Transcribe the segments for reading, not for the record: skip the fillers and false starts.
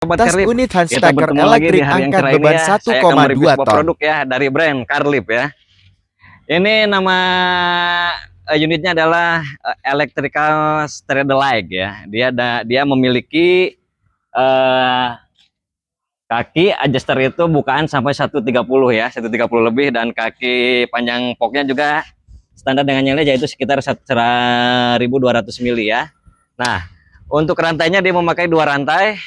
Sobat Tas Carlip, unit hand kita stacker bertemu lagi di elektrik hari yang angkat cerah ini beban ya. Saya akan mereview 1,2 sebuah ton. produk ya dari brand Carlip ya. Ini nama unitnya adalah electrical Stradalike ya. Dia memiliki eh, kaki adjuster itu bukaan sampai 130 ya, 130 lebih, dan kaki panjang poknya juga standar dengan yang lain, yaitu sekitar 1200 mili ya. Nah, untuk rantainya dia memakai 2 rantai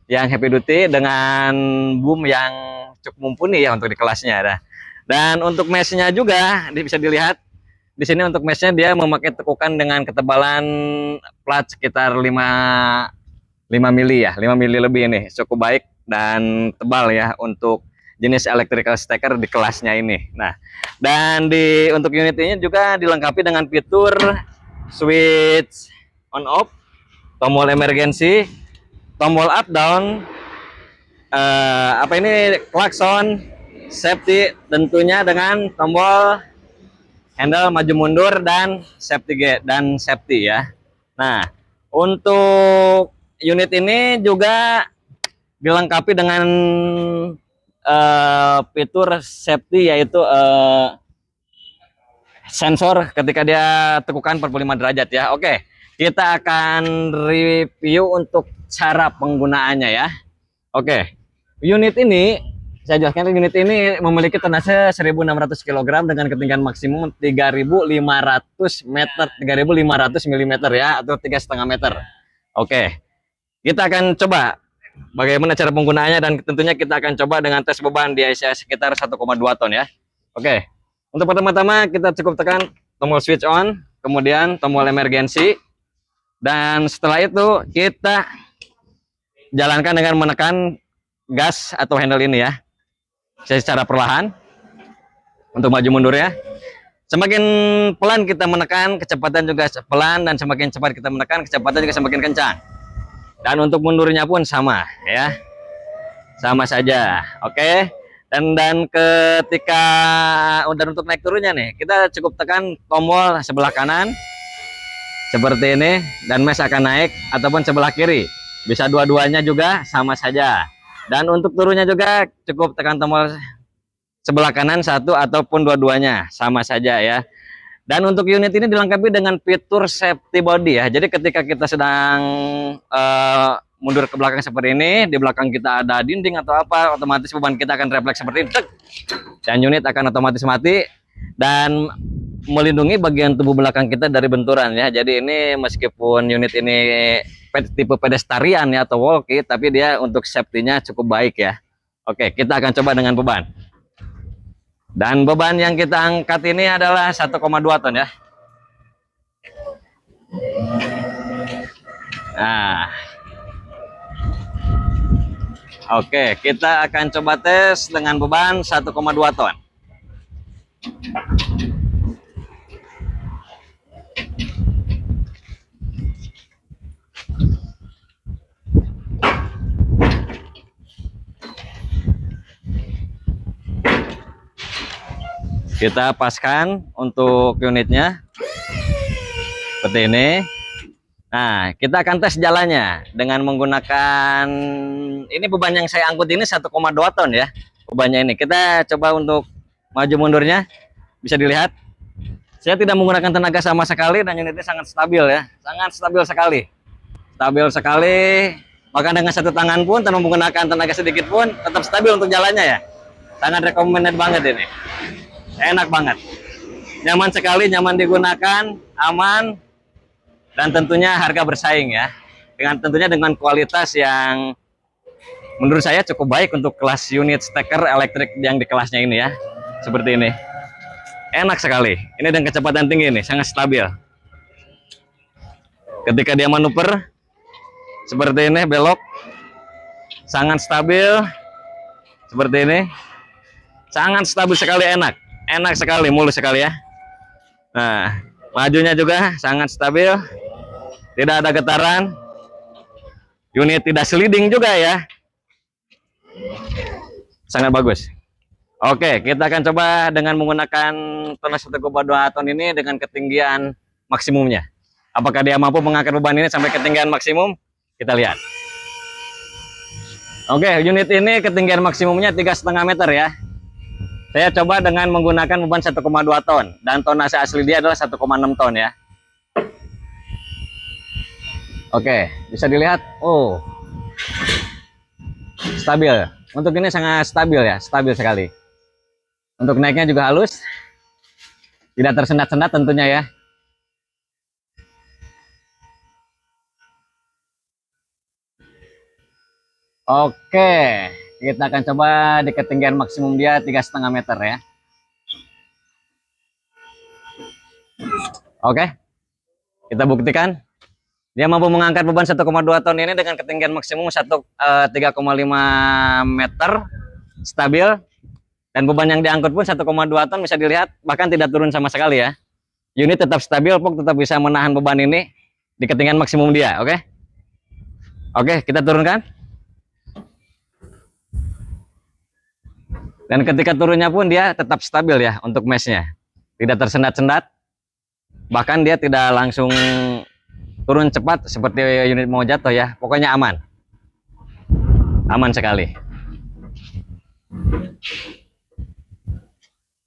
yang heavy duty dengan boom yang cukup mumpuni ya untuk di kelasnya. Nah, dan untuk meshnya juga bisa dilihat di sini. Untuk meshnya dia memakai tekukan dengan ketebalan plat sekitar 5 mili ya, 5 mili lebih. Ini cukup baik dan tebal ya untuk jenis electrical stacker di kelasnya ini. Nah, dan untuk unit ini juga dilengkapi dengan fitur switch on off, tombol emergency, tombol up down, klakson, safety tentunya dengan tombol handle maju mundur, dan safety gate dan safety ya. Nah, untuk unit ini juga dilengkapi dengan fitur safety, yaitu sensor ketika dia tekukan 45 derajat ya. Oke, kita akan review untuk cara penggunaannya ya. Oke, unit ini saya jelaskan, unit ini memiliki tonase 1.600 kg dengan ketinggian maksimum 3.500 meter, 3.500 mm ya, atau 3,5 meter. Oke, kita akan coba bagaimana cara penggunaannya, dan tentunya kita akan coba dengan tes beban di sekitar 1,2 ton ya. Oke, untuk pertama-tama kita cukup tekan tombol switch on, kemudian tombol emergency, dan setelah itu kita jalankan dengan menekan gas atau handle ini ya, secara perlahan untuk maju mundurnya. Semakin pelan kita menekan, kecepatan juga pelan, dan semakin cepat kita menekan, kecepatan juga semakin kencang. Dan untuk mundurnya pun sama ya, sama saja. Oke, dan ketika untuk naik turunnya nih, kita cukup tekan tombol sebelah kanan seperti ini, dan mesh akan naik, ataupun sebelah kiri, bisa dua-duanya juga sama saja. Dan untuk turunnya juga cukup tekan tombol sebelah kanan satu, ataupun dua-duanya sama saja ya. Dan untuk unit ini dilengkapi dengan fitur safety body ya. Jadi ketika kita sedang mundur ke belakang seperti ini, di belakang kita ada dinding atau apa, otomatis beban kita akan refleks seperti ini, dan unit akan otomatis mati dan melindungi bagian tubuh belakang kita dari benturan ya. Jadi ini meskipun unit ini tipe pedestrian ya atau walkie, tapi dia untuk safety-nya cukup baik ya. Oke, kita akan coba dengan beban. Dan beban yang kita angkat ini adalah 1,2 ton ya. Nah, oke, kita akan coba tes dengan beban 1,2 ton. Kita paskan untuk unitnya seperti ini. Nah, kita akan tes jalannya dengan menggunakan ini beban yang saya angkut ini 1,2 ton ya. Bebannya ini kita coba untuk maju mundurnya, bisa dilihat. Saya tidak menggunakan tenaga sama sekali, dan unitnya sangat stabil ya, sangat stabil sekali. Stabil sekali. Bahkan dengan satu tangan pun tanpa menggunakan tenaga sedikit pun tetap stabil untuk jalannya ya. Sangat recommended banget ini. Enak banget, nyaman sekali, nyaman digunakan, aman, dan tentunya harga bersaing ya, tentunya dengan kualitas yang menurut saya cukup baik untuk kelas unit stacker elektrik yang di kelasnya ini ya. Seperti ini, enak sekali ini, dengan kecepatan tinggi ini, sangat stabil. Ketika dia manuver seperti ini, belok sangat stabil seperti ini, sangat stabil sekali, enak sekali, mulus sekali ya. Nah, majunya juga sangat stabil, tidak ada getaran, unit tidak sliding juga ya, sangat bagus. Oke, kita akan coba dengan menggunakan tonase 1,2 ton ini dengan ketinggian maksimumnya. Apakah dia mampu mengangkat beban ini sampai ketinggian maksimum? Kita lihat. Oke, unit ini ketinggian maksimumnya 3,5 meter ya. Saya coba dengan menggunakan beban 1,2 ton dan tonase asli dia adalah 1,6 ton ya. Oke, bisa dilihat. Oh, stabil. Untuk ini sangat stabil ya, stabil sekali. Untuk naiknya juga halus, tidak tersendat-sendat tentunya ya. Oke, kita akan coba di ketinggian maksimum dia 3,5 meter ya. Oke, kita buktikan. Dia mampu mengangkat beban 1,2 ton ini dengan ketinggian maksimum 3,5 meter, stabil. Dan beban yang diangkut pun 1,2 ton bisa dilihat, bahkan tidak turun sama sekali ya. Unit tetap stabil, Pok, tetap bisa menahan beban ini di ketinggian maksimum dia, oke? Oke, kita turunkan. Dan ketika turunnya pun dia tetap stabil ya untuk meshnya. Tidak tersendat-sendat, bahkan dia tidak langsung turun cepat seperti unit mau jatuh ya. Pokoknya aman. Aman sekali.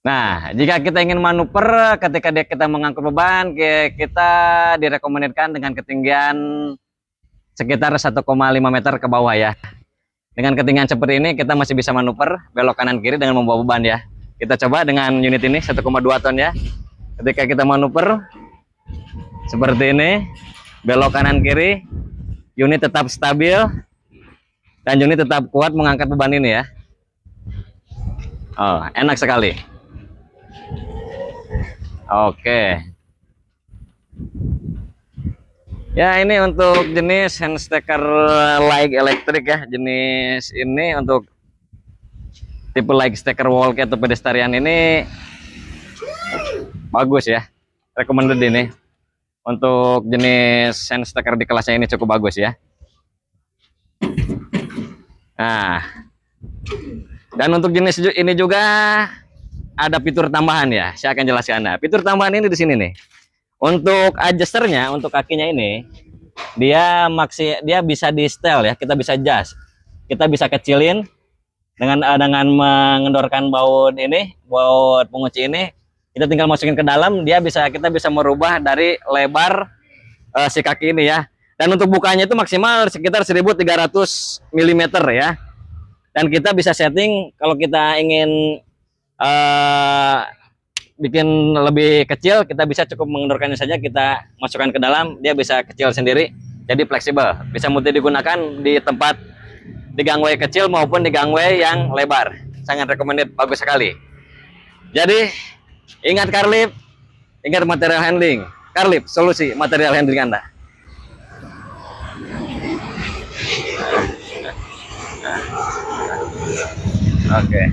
Nah, jika kita ingin manuver ketika kita mengangkut beban, kita direkomendasikan dengan ketinggian sekitar 1,5 meter ke bawah ya. Dengan ketinggian seperti ini kita masih bisa manuver belok kanan kiri dengan membawa beban ya. Kita coba dengan unit ini 1,2 ton ya. Ketika kita manuver seperti ini, belok kanan kiri, unit tetap stabil dan unit tetap kuat mengangkat beban ini ya. Oh, enak sekali. Oke. Ya, ini untuk jenis hand stacker like elektrik ya. Jenis ini untuk tipe like stacker walkie atau pedestrian ini bagus ya. Recommended ini. Untuk jenis hand stacker di kelasnya ini cukup bagus ya. Nah, dan untuk jenis ini juga ada fitur tambahan ya. Saya akan jelaskan. Nah, fitur tambahan ini di sini nih. Untuk adjusternya, untuk kakinya ini, dia bisa di setel ya. Kita bisa adjust. Kita bisa kecilin dengan mengendorkan baut ini, baut pengunci ini. Kita tinggal masukin ke dalam, kita bisa merubah dari lebar si kaki ini ya. Dan untuk bukanya itu maksimal sekitar 1300 mm ya. Dan kita bisa setting kalau kita ingin bikin lebih kecil, kita bisa cukup mengendorkannya saja, kita masukkan ke dalam, dia bisa kecil sendiri. Jadi fleksibel, bisa multi digunakan di tempat di gangway kecil maupun di gangway yang lebar. Sangat recommended, bagus sekali. Jadi ingat Carlip, ingat material handling. Carlip, solusi material handling Anda. Oke.